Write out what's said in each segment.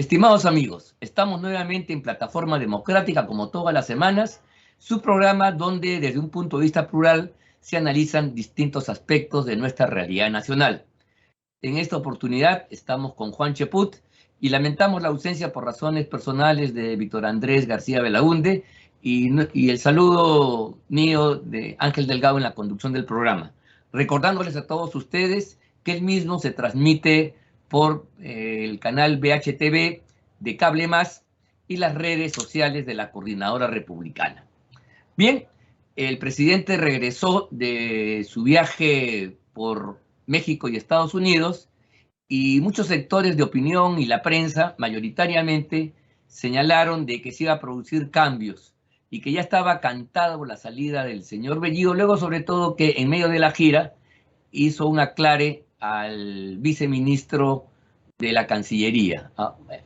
Estimados amigos, estamos nuevamente en Plataforma Democrática, como todas las semanas, su programa donde desde un punto de vista plural se analizan distintos aspectos de nuestra realidad nacional. En esta oportunidad estamos con Juan Cheput y lamentamos la ausencia por razones personales de Víctor Andrés García Belaúnde y el saludo mío de Ángel Delgado en la conducción del programa. Recordándoles a todos ustedes que el mismo se transmite por el canal BHTV de Cable Más y las redes sociales de la Coordinadora Republicana. Bien, el presidente regresó de su viaje por México y Estados Unidos y muchos sectores de opinión y la prensa mayoritariamente señalaron de que se iba a producir cambios y que ya estaba cantado la salida del señor Bellido, luego sobre todo que en medio de la gira hizo un aclare al viceministro de la Cancillería,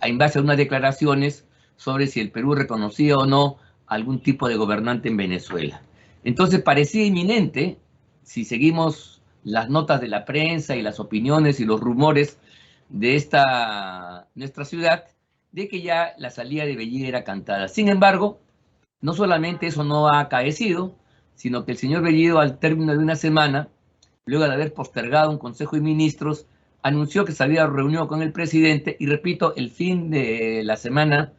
en base a unas declaraciones sobre si el Perú reconocía o no algún tipo de gobernante en Venezuela. Entonces parecía inminente, si seguimos las notas de la prensa y las opiniones y los rumores de nuestra ciudad, de que ya la salida de Bellido era cantada. Sin embargo, no solamente eso no ha acaecido, sino que el señor Bellido, al término de una semana, luego de haber postergado un Consejo de Ministros, anunció que se había reunido con el presidente y, repito, el fin de la semana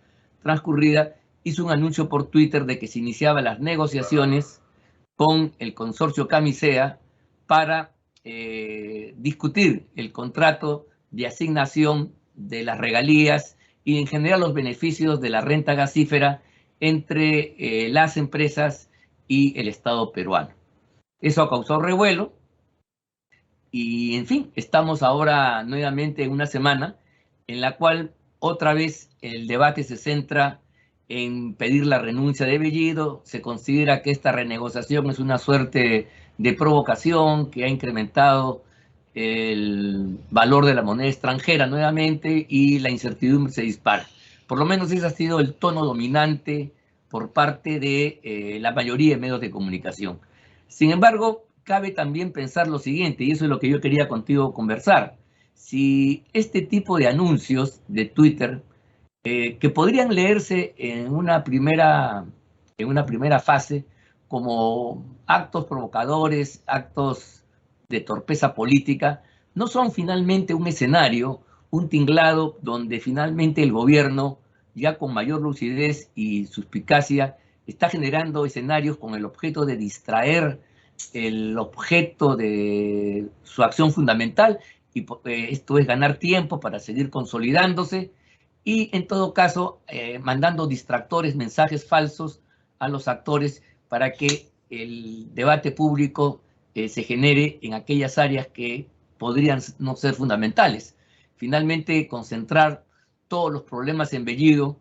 transcurrida hizo un anuncio por Twitter de que se iniciaban las negociaciones con el consorcio Camisea para discutir el contrato de asignación de las regalías y en general los beneficios de la renta gasífera entre las empresas y el Estado peruano. Eso ha causado revuelo y, en fin, estamos ahora nuevamente en una semana en la cual otra vez el debate se centra en pedir la renuncia de Bellido. Se considera que esta renegociación es una suerte de provocación que ha incrementado el valor de la moneda extranjera nuevamente y la incertidumbre se dispara. Por lo menos ese ha sido el tono dominante por parte de la mayoría de medios de comunicación. Sin embargo, cabe también pensar lo siguiente, y eso es lo que yo quería contigo conversar. Si este tipo de anuncios de Twitter, que podrían leerse en una primera fase como actos provocadores, actos de torpeza política, no son finalmente un escenario, un tinglado donde finalmente el gobierno, ya con mayor lucidez y suspicacia, está generando escenarios con el objeto de distraer el objeto de su acción fundamental, y esto es ganar tiempo para seguir consolidándose y, en todo caso, mandando distractores, mensajes falsos a los actores para que el debate público se genere en aquellas áreas que podrían no ser fundamentales. Finalmente, concentrar todos los problemas en Bellido.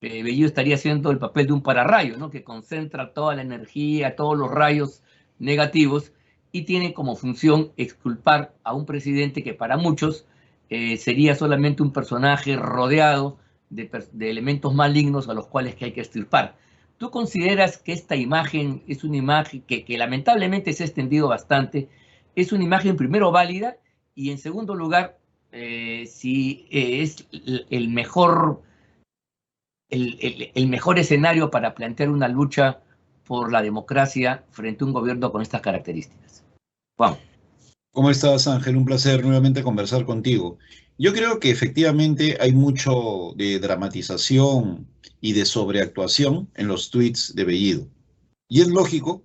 Bellido estaría haciendo el papel de un pararrayo, ¿no?, que concentra toda la energía, todos los rayos negativos y tiene como función exculpar a un presidente que para muchos sería solamente un personaje rodeado de elementos malignos a los cuales que hay que extirpar. ¿Tú consideras que esta imagen es una imagen que lamentablemente se ha extendido bastante, es una imagen primero válida y, en segundo lugar, si es el mejor escenario para plantear una lucha por la democracia frente a un gobierno con estas características? Juan. ¿Cómo estás, Ángel? Un placer nuevamente conversar contigo. Yo creo que efectivamente hay mucho de dramatización y de sobreactuación en los tweets de Bellido. Y es lógico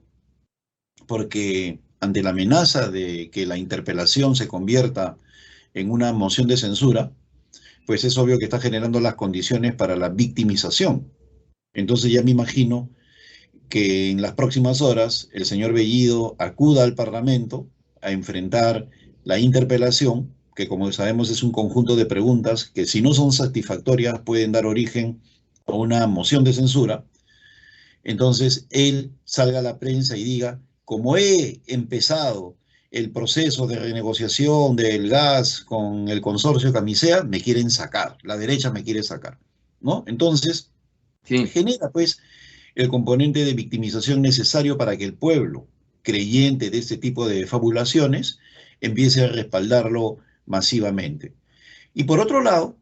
porque ante la amenaza de que la interpelación se convierta en una moción de censura, pues es obvio que está generando las condiciones para la victimización. Entonces ya me imagino que en las próximas horas el señor Bellido acuda al Parlamento a enfrentar la interpelación, que como sabemos es un conjunto de preguntas que, si no son satisfactorias, pueden dar origen a una moción de censura. Entonces él salga a la prensa y diga: como he empezado el proceso de renegociación del gas con el consorcio Camisea, me quieren sacar, la derecha me quiere sacar, ¿no? Entonces Sí. genera pues el componente de victimización necesario para que el pueblo, creyente de este tipo de fabulaciones, empiece a respaldarlo masivamente. Y por otro lado,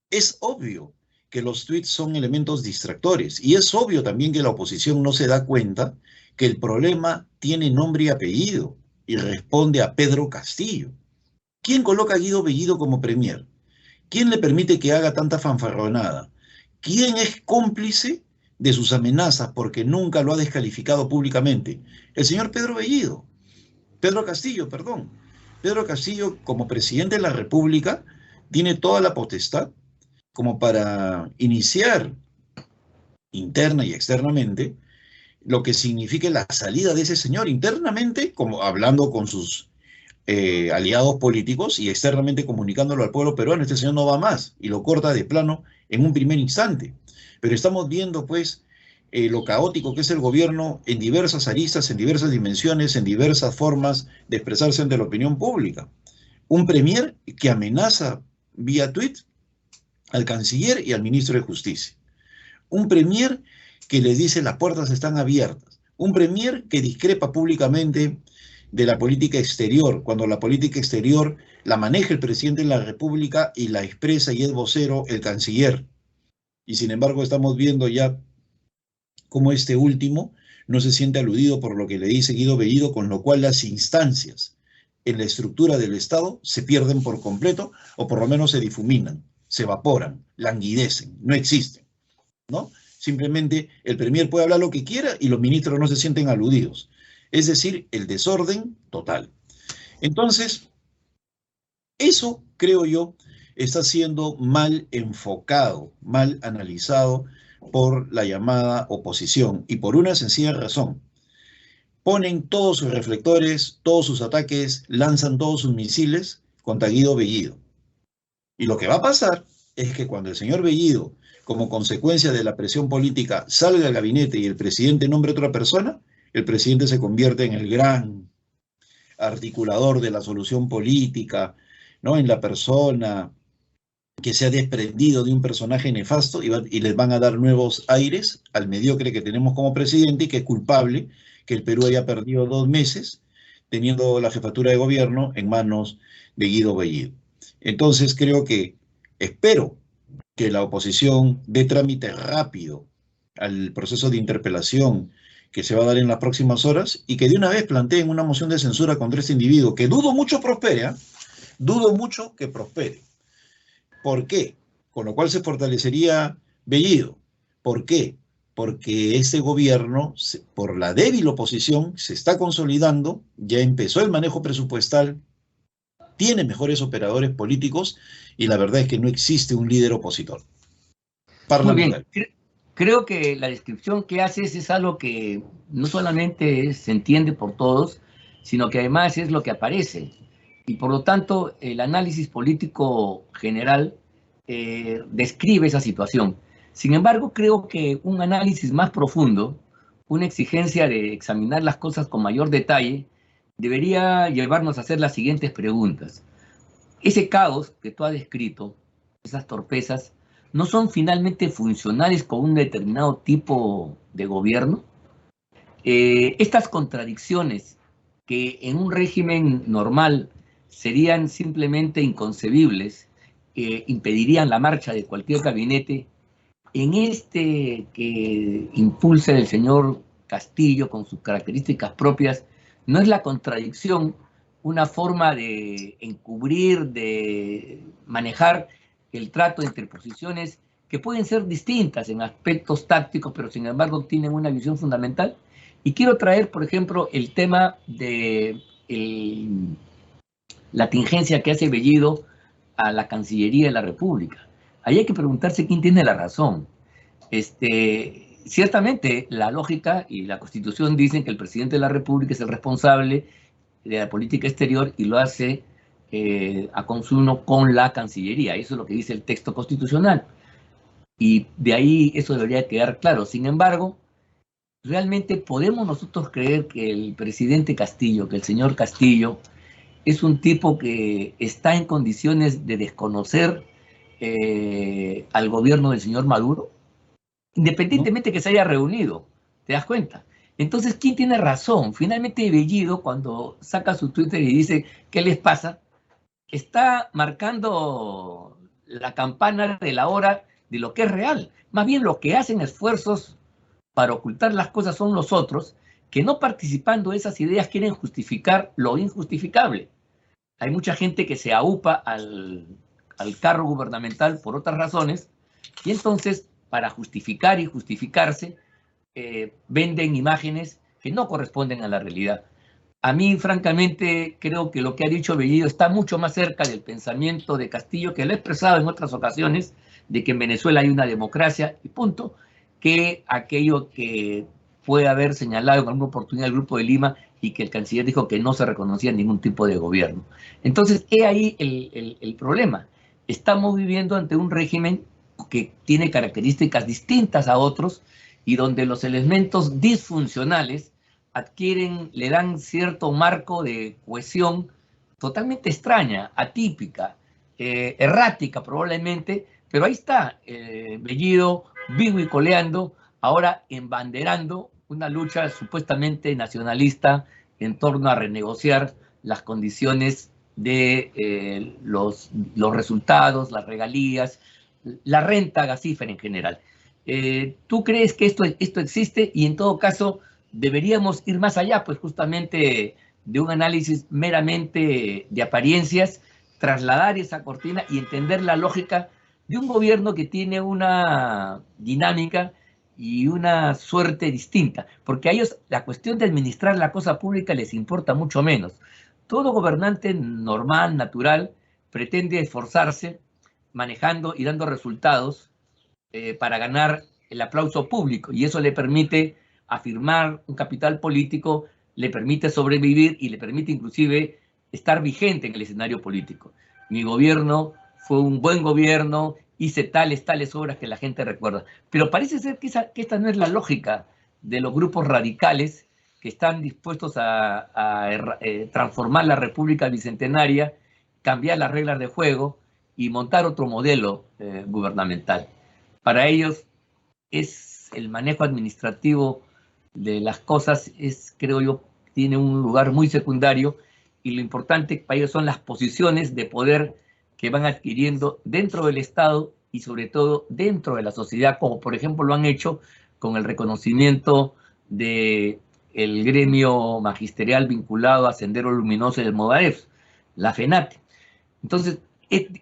Es obvio que los tweets son elementos distractores y es obvio también que la oposición no se da cuenta que el problema tiene nombre y apellido y responde a Pedro Castillo. ¿Quién coloca a Guido Bellido como premier? ¿Quién le permite que haga tanta fanfarronada? ¿Quién es cómplice de sus amenazas porque nunca lo ha descalificado públicamente? El señor Pedro Castillo, perdón. Pedro Castillo, como presidente de la República, tiene toda la potestad como para iniciar interna y externamente lo que signifique la salida de ese señor internamente, como hablando con sus aliados políticos y externamente comunicándolo al pueblo peruano. Este señor no va más y lo corta de plano en un primer instante. Pero estamos viendo pues lo caótico que es el gobierno en diversas aristas, en diversas dimensiones, en diversas formas de expresarse ante la opinión pública. Un premier que amenaza vía tweet al canciller y al ministro de Justicia. Un premier que le dice las puertas están abiertas. Un premier que discrepa públicamente de la política exterior, cuando la política exterior la maneja el presidente de la República y la expresa y es vocero el canciller. Y sin embargo estamos viendo ya cómo este último no se siente aludido por lo que le dice Guido Bellido, con lo cual las instancias en la estructura del Estado se pierden por completo o por lo menos se difuminan, se evaporan, languidecen, no existen, ¿no? Simplemente el premier puede hablar lo que quiera y los ministros no se sienten aludidos. Es decir, el desorden total. Entonces, eso, creo yo, está siendo mal enfocado, mal analizado por la llamada oposición y por una sencilla razón. Ponen todos sus reflectores, todos sus ataques, lanzan todos sus misiles contra Guido Bellido. Y lo que va a pasar es que cuando el señor Bellido, como consecuencia de la presión política, salga del gabinete y el presidente nombre a otra persona, el presidente se convierte en el gran articulador de la solución política, ¿no? En la persona que se ha desprendido de un personaje nefasto y les van a dar nuevos aires al mediocre que tenemos como presidente y que es culpable que el Perú haya perdido 2 meses teniendo la jefatura de gobierno en manos de Guido Bellido. Entonces espero que la oposición dé trámite rápido al proceso de interpelación que se va a dar en las próximas horas y que de una vez planteen una moción de censura contra este individuo, que dudo mucho prospere, ¿eh? Dudo mucho que prospere. ¿Por qué? Con lo cual se fortalecería Bellido. ¿Por qué? Porque este gobierno, por la débil oposición, se está consolidando, ya empezó el manejo presupuestal, tiene mejores operadores políticos y la verdad es que no existe un líder opositor parlamentario. Muy bien. Creo que la descripción que haces es algo que no solamente se entiende por todos, sino que además es lo que aparece. Y por lo tanto, el análisis político general describe esa situación. Sin embargo, creo que un análisis más profundo, una exigencia de examinar las cosas con mayor detalle, debería llevarnos a hacer las siguientes preguntas. Ese caos que tú has descrito, esas torpezas, ¿no son finalmente funcionales con un determinado tipo de gobierno? Estas contradicciones que en un régimen normal serían simplemente inconcebibles, impedirían la marcha de cualquier gabinete, en este que impulsa el señor Castillo con sus características propias, ¿no es la contradicción una forma de encubrir, de manejar el trato entre posiciones que pueden ser distintas en aspectos tácticos, pero sin embargo tienen una visión fundamental? Y quiero traer, por ejemplo, el tema de la tingencia que hace Bellido a la Cancillería de la República. Ahí hay que preguntarse quién tiene la razón. Ciertamente, la lógica y la Constitución dicen que el presidente de la República es el responsable de la política exterior y lo hace a consumo con la Cancillería. Eso es lo que dice el texto constitucional. Y de ahí eso debería quedar claro. Sin embargo, ¿realmente podemos nosotros creer que el presidente Castillo, que el señor Castillo, es un tipo que está en condiciones de desconocer al gobierno del señor Maduro? Independientemente que se haya reunido, ¿te das cuenta? Entonces, ¿quién tiene razón? Finalmente, Bellido, cuando saca su Twitter y dice, ¿qué les pasa?, está marcando la campana de la hora de lo que es real. Más bien lo que hacen esfuerzos para ocultar las cosas son los otros, que no participando de esas ideas quieren justificar lo injustificable. Hay mucha gente que se aupa al carro gubernamental por otras razones, y entonces, para justificar y justificarse, venden imágenes que no corresponden a la realidad. A mí, francamente, creo que lo que ha dicho Bellido está mucho más cerca del pensamiento de Castillo, que lo he expresado en otras ocasiones, de que en Venezuela hay una democracia y punto, que aquello que puede haber señalado en alguna oportunidad el Grupo de Lima y que el canciller dijo que no se reconocía ningún tipo de gobierno. Entonces, he ahí el problema. Estamos viviendo ante un régimen que tiene características distintas a otros y donde los elementos disfuncionales le dan cierto marco de cohesión totalmente extraña, atípica, errática probablemente, pero ahí está Bellido vivo y coleando, ahora embanderando una lucha supuestamente nacionalista en torno a renegociar las condiciones de los resultados, las regalías, la renta gasífera en general. ¿Tú crees que esto existe? Y en todo caso, deberíamos ir más allá, pues justamente de un análisis meramente de apariencias, trasladar esa cortina y entender la lógica de un gobierno que tiene una dinámica y una suerte distinta, porque a ellos la cuestión de administrar la cosa pública les importa mucho menos. Todo gobernante normal, natural, pretende esforzarse manejando y dando resultados para ganar el aplauso público, y eso le permite afirmar un capital político, le permite sobrevivir y le permite inclusive estar vigente en el escenario político. Mi gobierno fue un buen gobierno, hice tales obras que la gente recuerda. Pero parece ser que esta no es la lógica de los grupos radicales que están dispuestos a transformar la República Bicentenaria, cambiar las reglas de juego y montar otro modelo gubernamental. Para ellos es el manejo administrativo de las cosas, creo yo, tiene un lugar muy secundario, y lo importante para ellos son las posiciones de poder que van adquiriendo dentro del Estado y sobre todo dentro de la sociedad, como por ejemplo lo han hecho con el reconocimiento del gremio magisterial vinculado a Sendero Luminoso del Movadef, la FENATE. Entonces,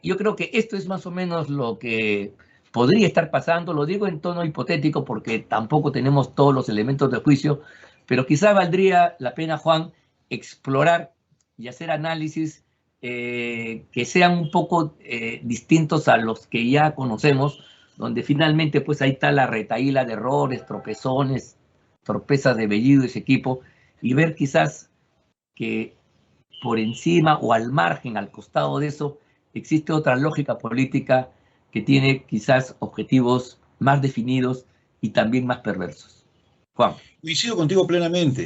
yo creo que esto es más o menos lo que podría estar pasando. Lo digo en tono hipotético porque tampoco tenemos todos los elementos de juicio, pero quizá valdría la pena, Juan, explorar y hacer análisis que sean un poco distintos a los que ya conocemos, donde finalmente pues ahí está la retahíla de errores, tropezones, torpezas de Bellido y ese equipo, y ver quizás que por encima o al margen, al costado de eso, existe otra lógica política que tiene quizás objetivos más definidos y también más perversos. Juan. Coincido contigo plenamente.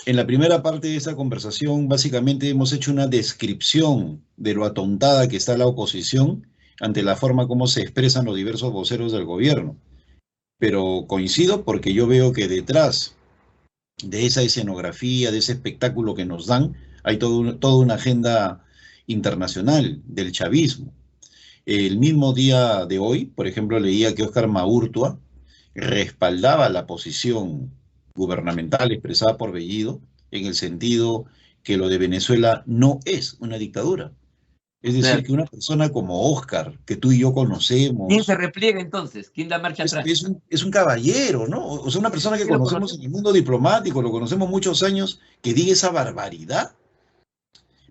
En la primera parte de esta conversación, básicamente hemos hecho una descripción de lo atontada que está la oposición ante la forma como se expresan los diversos voceros del gobierno. Pero coincido porque yo veo que detrás de esa escenografía, de ese espectáculo que nos dan, hay toda una agenda internacional del chavismo. El mismo día de hoy, por ejemplo, leía que Óscar Maurtua respaldaba la posición gubernamental expresada por Bellido en el sentido que lo de Venezuela no es una dictadura. Es decir, que una persona como Óscar, que tú y yo conocemos... ¿Quién se repliega entonces? ¿Quién da marcha atrás? Es un caballero, ¿no? O sea, una persona que conocemos en el mundo diplomático, lo conocemos muchos años, que diga esa barbaridad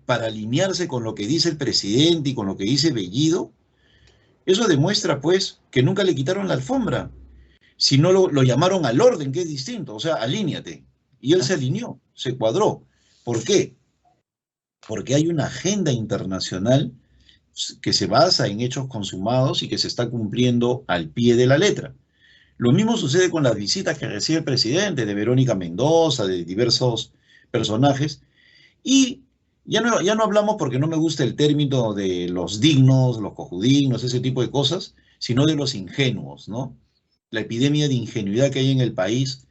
para alinearse con lo que dice el presidente y con lo que dice Bellido. Eso demuestra, pues, que nunca le quitaron la alfombra, sino lo llamaron al orden, que es distinto, o sea, alíñate. Y él se alineó, se cuadró. ¿Por qué? Porque hay una agenda internacional que se basa en hechos consumados y que se está cumpliendo al pie de la letra. Lo mismo sucede con las visitas que recibe el presidente de Verónica Mendoza, de diversos personajes, y ya no hablamos porque no me gusta el término de los dignos, los cojudignos, ese tipo de cosas, sino de los ingenuos, ¿no? La epidemia de ingenuidad que hay en el país,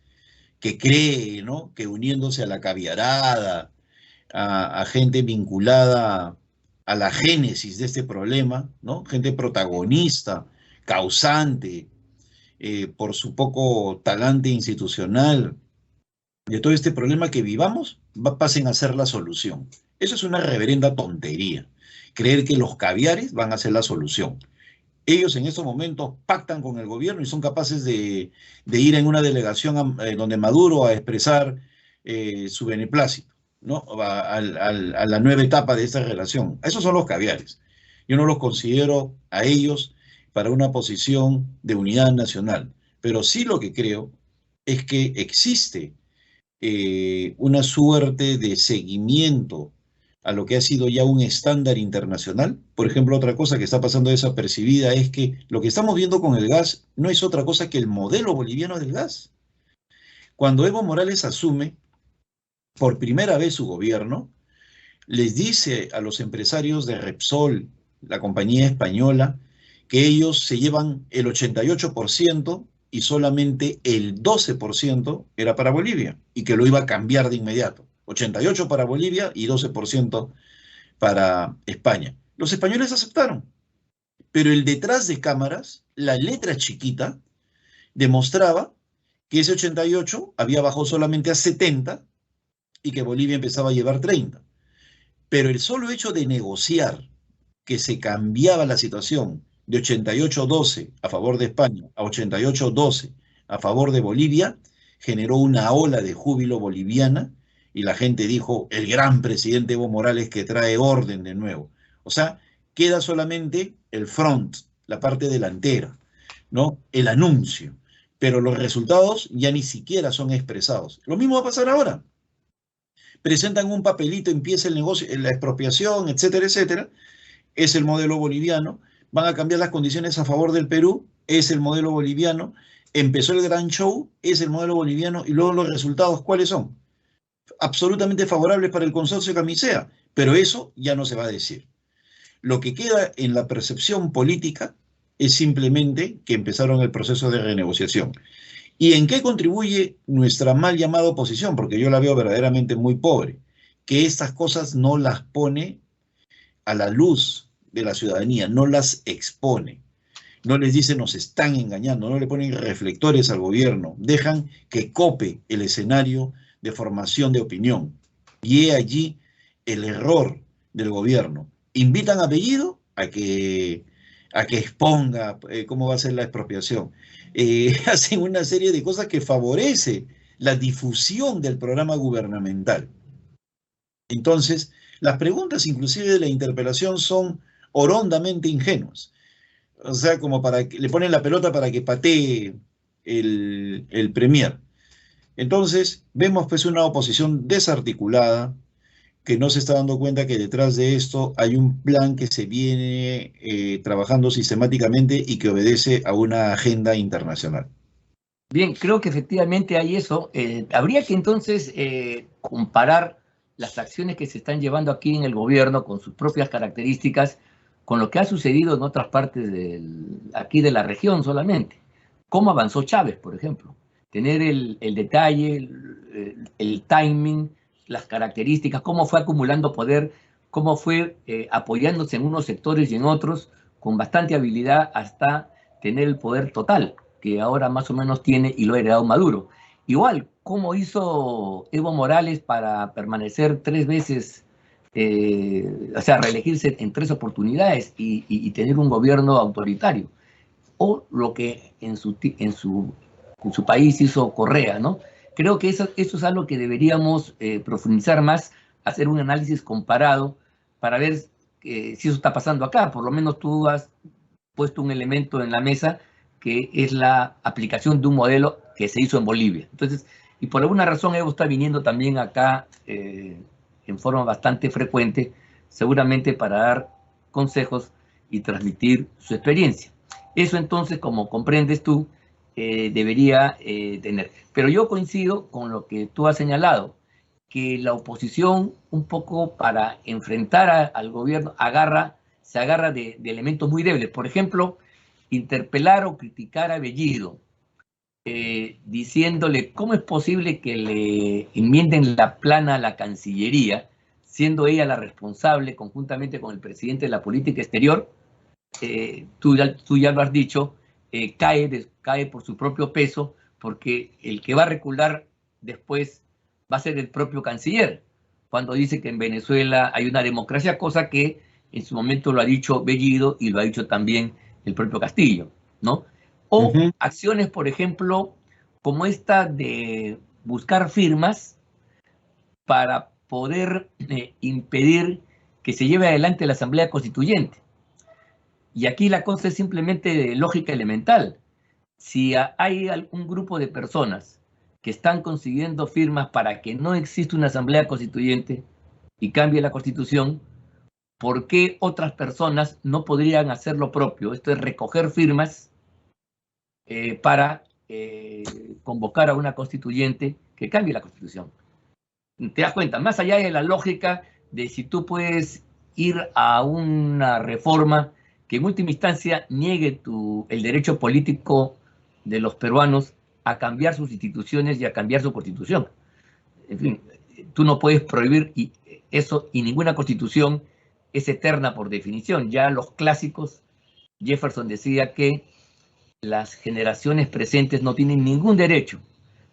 que cree, ¿no?, que uniéndose a la caviarada, a gente vinculada a la génesis de este problema, ¿no? Gente protagonista, causante, por su poco talante institucional, de todo este problema que vivamos, pasen a ser la solución. Eso es una reverenda tontería. Creer que los caviares van a ser la solución. Ellos en estos momentos pactan con el gobierno y son capaces de ir en una delegación donde Maduro a expresar su beneplácito, ¿no? A la nueva etapa de esta relación. Esos son los caviares. Yo no los considero a ellos para una posición de unidad nacional, pero sí lo que creo es que existe una suerte de seguimiento a lo que ha sido ya un estándar internacional. Por ejemplo, otra cosa que está pasando desapercibida es que lo que estamos viendo con el gas no es otra cosa que el modelo boliviano del gas. Cuando Evo Morales asume por primera vez su gobierno, les dice a los empresarios de Repsol, la compañía española, que ellos se llevan el 88% y solamente el 12% era para Bolivia y que lo iba a cambiar de inmediato. 88% para Bolivia y 12% para España. Los españoles aceptaron, pero el detrás de cámaras, la letra chiquita, demostraba que ese 88 había bajado solamente a 70 y que Bolivia empezaba a llevar 30. Pero el solo hecho de negociar que se cambiaba la situación de 88-12 a favor de España a 88-12 a favor de Bolivia, generó una ola de júbilo boliviana y la gente dijo, el gran presidente Evo Morales que trae orden de nuevo. O sea, queda solamente el front, la parte delantera, ¿no? El anuncio, pero los resultados ya ni siquiera son expresados. Lo mismo va a pasar ahora. Presentan un papelito, empieza el negocio, la expropiación, etcétera, etcétera. Es el modelo boliviano. Van a cambiar las condiciones a favor del Perú, es el modelo boliviano. Empezó el gran show, es el modelo boliviano. Y luego los resultados, ¿cuáles son? Absolutamente favorables para el consorcio Camisea, pero eso ya no se va a decir. Lo que queda en la percepción política es simplemente que empezaron el proceso de renegociación. ¿Y en qué contribuye nuestra mal llamada oposición? Porque yo la veo verdaderamente muy pobre, que estas cosas no las pone a la luz de la ciudadanía, no las expone, no les dice nos están engañando, no le ponen reflectores al gobierno, dejan que cope el escenario de formación de opinión. Y he allí el error del gobierno. Invitan a Bellido a que exponga cómo va a ser la expropiación. Hacen una serie de cosas que favorece la difusión del programa gubernamental. Entonces, las preguntas inclusive de la interpelación son horrondamente ingenuas. O sea, como para que le ponen la pelota para que patee el premier. Entonces, vemos pues una oposición desarticulada, que no se está dando cuenta que detrás de esto hay un plan que se viene trabajando sistemáticamente y que obedece a una agenda internacional. Bien, creo que efectivamente hay eso. Habría que entonces comparar las acciones que se están llevando aquí en el gobierno con sus propias características con lo que ha sucedido en otras partes aquí de la región solamente. ¿Cómo avanzó Chávez, por ejemplo? Tener el detalle, el timing, las características, cómo fue acumulando poder, cómo fue apoyándose en unos sectores y en otros con bastante habilidad hasta tener el poder total que ahora más o menos tiene y lo ha heredado Maduro. Igual, ¿cómo hizo Evo Morales para permanecer 3 veces, o sea, reelegirse en 3 oportunidades y tener un gobierno autoritario? O lo que en su país hizo Correa, ¿no? Creo que eso es algo que deberíamos profundizar más, hacer un análisis comparado para ver si eso está pasando acá. Por lo menos tú has puesto un elemento en la mesa que es la aplicación de un modelo que se hizo en Bolivia. Entonces, y por alguna razón Evo está viniendo también acá en forma bastante frecuente, seguramente para dar consejos y transmitir su experiencia. Eso entonces, como comprendes tú, debería tener. Pero yo coincido con lo que tú has señalado, que la oposición, un poco para enfrentar al gobierno, se agarra de elementos muy débiles. Por ejemplo, interpelar o criticar a Bellido, diciéndole cómo es posible que le enmienden la plana a la Cancillería siendo ella la responsable, conjuntamente con el presidente de la política exterior, tú ya lo has dicho, cae por su propio peso, porque el que va a recular después va a ser el propio canciller, cuando dice que en Venezuela hay una democracia, cosa que en su momento lo ha dicho Bellido y lo ha dicho también el propio Castillo, ¿no? O acciones, por ejemplo, como esta de buscar firmas para poder impedir que se lleve adelante la Asamblea Constituyente. Y aquí la cosa es simplemente de lógica elemental. Si hay un grupo de personas que están consiguiendo firmas para que no exista una Asamblea Constituyente y cambie la Constitución, ¿por qué otras personas no podrían hacer lo propio? Esto es recoger firmas para convocar a una constituyente que cambie la Constitución. Te das cuenta, más allá de la lógica de si tú puedes ir a una reforma que en última instancia niegue el derecho político de los peruanos a cambiar sus instituciones y a cambiar su constitución. En fin, tú no puedes prohibir eso, y ninguna constitución es eterna por definición. Ya los clásicos, Jefferson decía que las generaciones presentes no tienen ningún derecho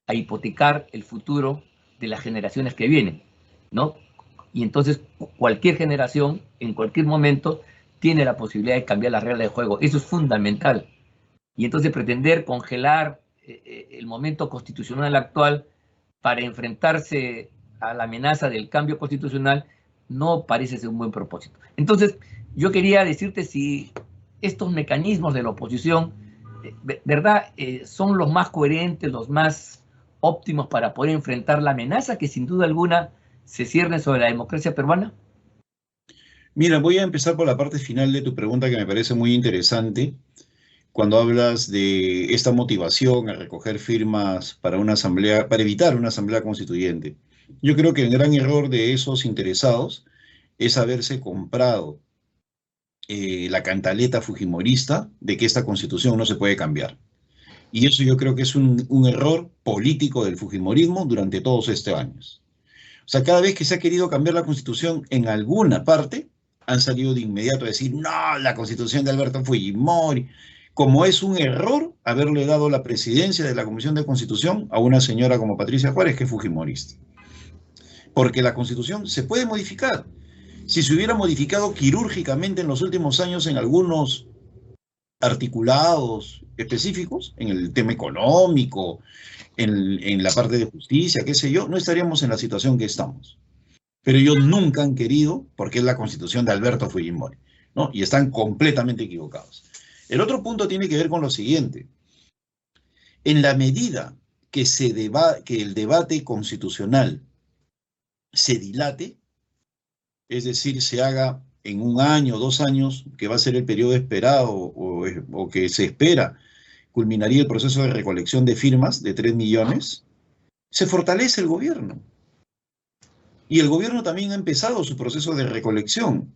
a hipotecar el futuro de las generaciones que vienen, ¿no? Y entonces cualquier generación, en cualquier momento, tiene la posibilidad de cambiar las reglas de juego. Eso es fundamental. Y entonces pretender congelar el momento constitucional actual para enfrentarse a la amenaza del cambio constitucional no parece ser un buen propósito. Entonces, yo quería decirte si estos mecanismos de la oposición, ¿verdad?, son los más coherentes, los más óptimos para poder enfrentar la amenaza que sin duda alguna se cierne sobre la democracia peruana. Mira, voy a empezar por la parte final de tu pregunta, que me parece muy interesante, cuando hablas de esta motivación a recoger firmas para una asamblea, para evitar una asamblea constituyente. Yo creo que el gran error de esos interesados es haberse comprado la cantaleta fujimorista de que esta constitución no se puede cambiar. Y eso yo creo que es un error político del fujimorismo durante todos estos años. O sea, cada vez que se ha querido cambiar la constitución en alguna parte, han salido de inmediato a decir, no, la constitución de Alberto Fujimori, como es un error haberle dado la presidencia de la Comisión de Constitución a una señora como Patricia Juárez, que es fujimorista. Porque la constitución se puede modificar. Si se hubiera modificado quirúrgicamente en los últimos años en algunos articulados específicos, en el tema económico, en la parte de justicia, qué sé yo, no estaríamos en la situación que estamos. Pero ellos nunca han querido, porque es la constitución de Alberto Fujimori, ¿no? Y están completamente equivocados. El otro punto tiene que ver con lo siguiente. En la medida que el debate constitucional se dilate, es decir, se haga en 1 año, 2 años, que va a ser el periodo esperado o que se espera, culminaría el proceso de recolección de firmas de 3 millones, se fortalece el gobierno. Y el gobierno también ha empezado su proceso de recolección.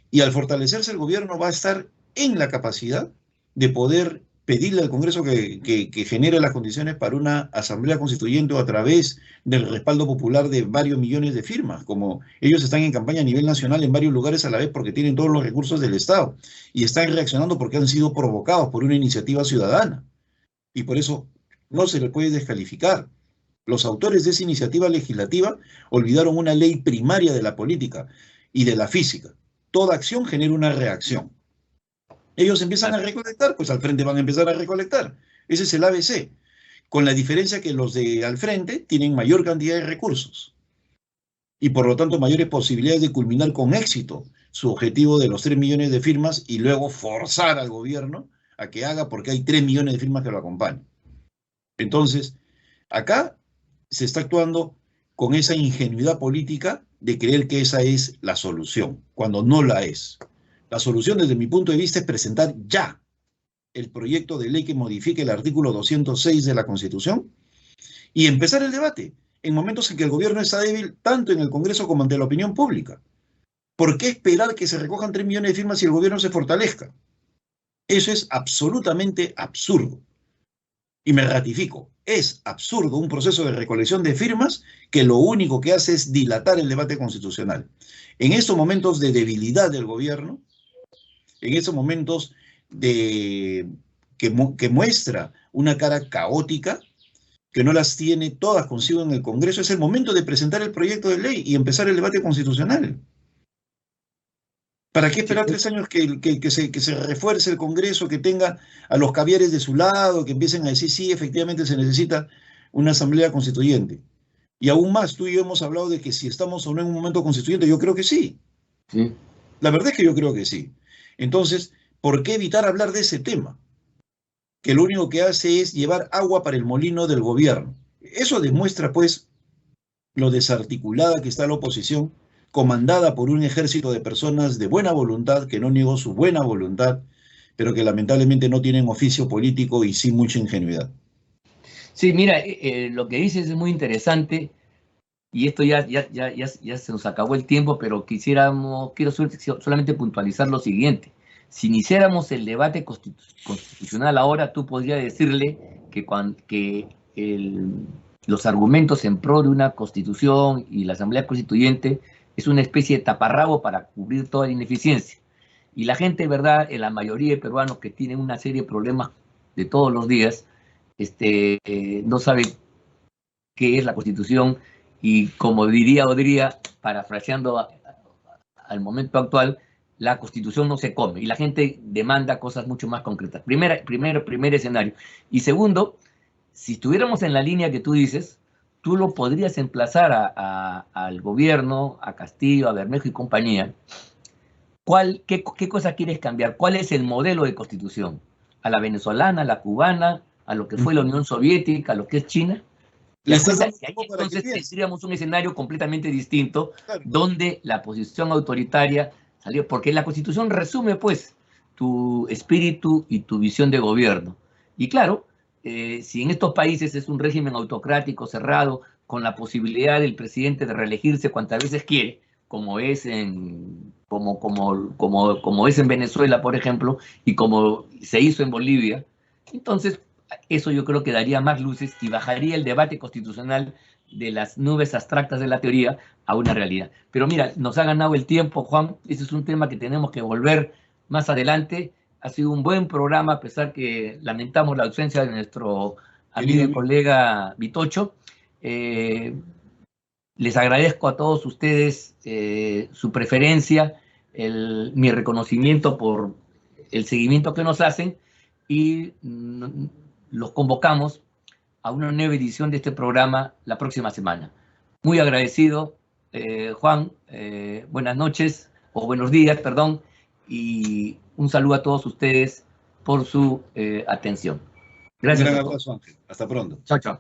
Y al fortalecerse el gobierno va a estar en la capacidad de poder pedirle al Congreso que genere las condiciones para una asamblea constituyente, o a través del respaldo popular de varios millones de firmas, como ellos están en campaña a nivel nacional en varios lugares a la vez, porque tienen todos los recursos del Estado y están reaccionando porque han sido provocados por una iniciativa ciudadana. Y por eso no se les puede descalificar. Los autores de esa iniciativa legislativa olvidaron una ley primaria de la política y de la física. Toda acción genera una reacción. Ellos empiezan a recolectar, pues al frente van a empezar a recolectar. Ese es el ABC, con la diferencia que los de al frente tienen mayor cantidad de recursos y por lo tanto mayores posibilidades de culminar con éxito su objetivo de los 3 millones de firmas y luego forzar al gobierno a que haga, porque hay 3 millones de firmas que lo acompañan. Entonces, acá se está actuando con esa ingenuidad política de creer que esa es la solución, cuando no la es. La solución, desde mi punto de vista, es presentar ya el proyecto de ley que modifique el artículo 206 de la Constitución y empezar el debate en momentos en que el gobierno está débil, tanto en el Congreso como ante la opinión pública. ¿Por qué esperar que se recojan 3 millones de firmas si el gobierno se fortalezca? Eso es absolutamente absurdo. Y me ratifico, es absurdo un proceso de recolección de firmas que lo único que hace es dilatar el debate constitucional. En estos momentos de debilidad del gobierno, en estos momentos que muestra una cara caótica, que no las tiene todas consigo en el Congreso, es el momento de presentar el proyecto de ley y empezar el debate constitucional. ¿Para qué esperar 3 años que se refuerce el Congreso, que tenga a los caviares de su lado, que empiecen a decir, sí, efectivamente se necesita una asamblea constituyente? Y aún más, tú y yo hemos hablado de que si estamos o no en un momento constituyente, yo creo que sí. Sí. La verdad es que yo creo que sí. Entonces, ¿por qué evitar hablar de ese tema? Que lo único que hace es llevar agua para el molino del gobierno. Eso demuestra, pues, lo desarticulada que está la oposición, comandada por un ejército de personas de buena voluntad, que no niego su buena voluntad, pero que lamentablemente no tienen oficio político y sí mucha ingenuidad. Sí, mira, lo que dices es muy interesante y esto ya se nos acabó el tiempo, pero quiero solamente puntualizar lo siguiente. Si iniciáramos el debate constitucional ahora, tú podrías decirle que los argumentos en pro de una constitución y la Asamblea Constituyente es una especie de taparrabo para cubrir toda la ineficiencia. Y la gente, ¿verdad?, la mayoría de peruanos que tienen una serie de problemas de todos los días, no saben qué es la Constitución y, como diría Odría, parafraseando al momento actual, la Constitución no se come y la gente demanda cosas mucho más concretas. Primer escenario. Y segundo, si estuviéramos en la línea que tú dices, tú lo podrías emplazar al gobierno, a Castillo, a Bermejo y compañía. ¿Qué cosa quieres cambiar? ¿Cuál es el modelo de constitución? ¿A la venezolana, a la cubana, a lo que fue la Unión Soviética, a lo que es China? Y ahí entonces tendríamos un escenario completamente distinto, claro, donde la posición autoritaria salió, porque la Constitución resume, pues, tu espíritu y tu visión de gobierno. Y claro, si en estos países es un régimen autocrático, cerrado, con la posibilidad del presidente de reelegirse cuantas veces quiere, como es en Venezuela, por ejemplo, y como se hizo en Bolivia, entonces eso yo creo que daría más luces y bajaría el debate constitucional de las nubes abstractas de la teoría a una realidad. Pero mira, nos ha ganado el tiempo, Juan. Ese es un tema que tenemos que volver más adelante. Ha sido un buen programa, a pesar que lamentamos la ausencia de nuestro amigo y colega Vitocho. Les agradezco a todos ustedes su preferencia, mi reconocimiento por el seguimiento que nos hacen y los convocamos a una nueva edición de este programa la próxima semana. Muy agradecido, Juan, buenas noches, o buenos días, perdón, y un saludo a todos ustedes por su atención. Gracias. Un gran abrazo, Ángel. Hasta pronto. Chao, chao.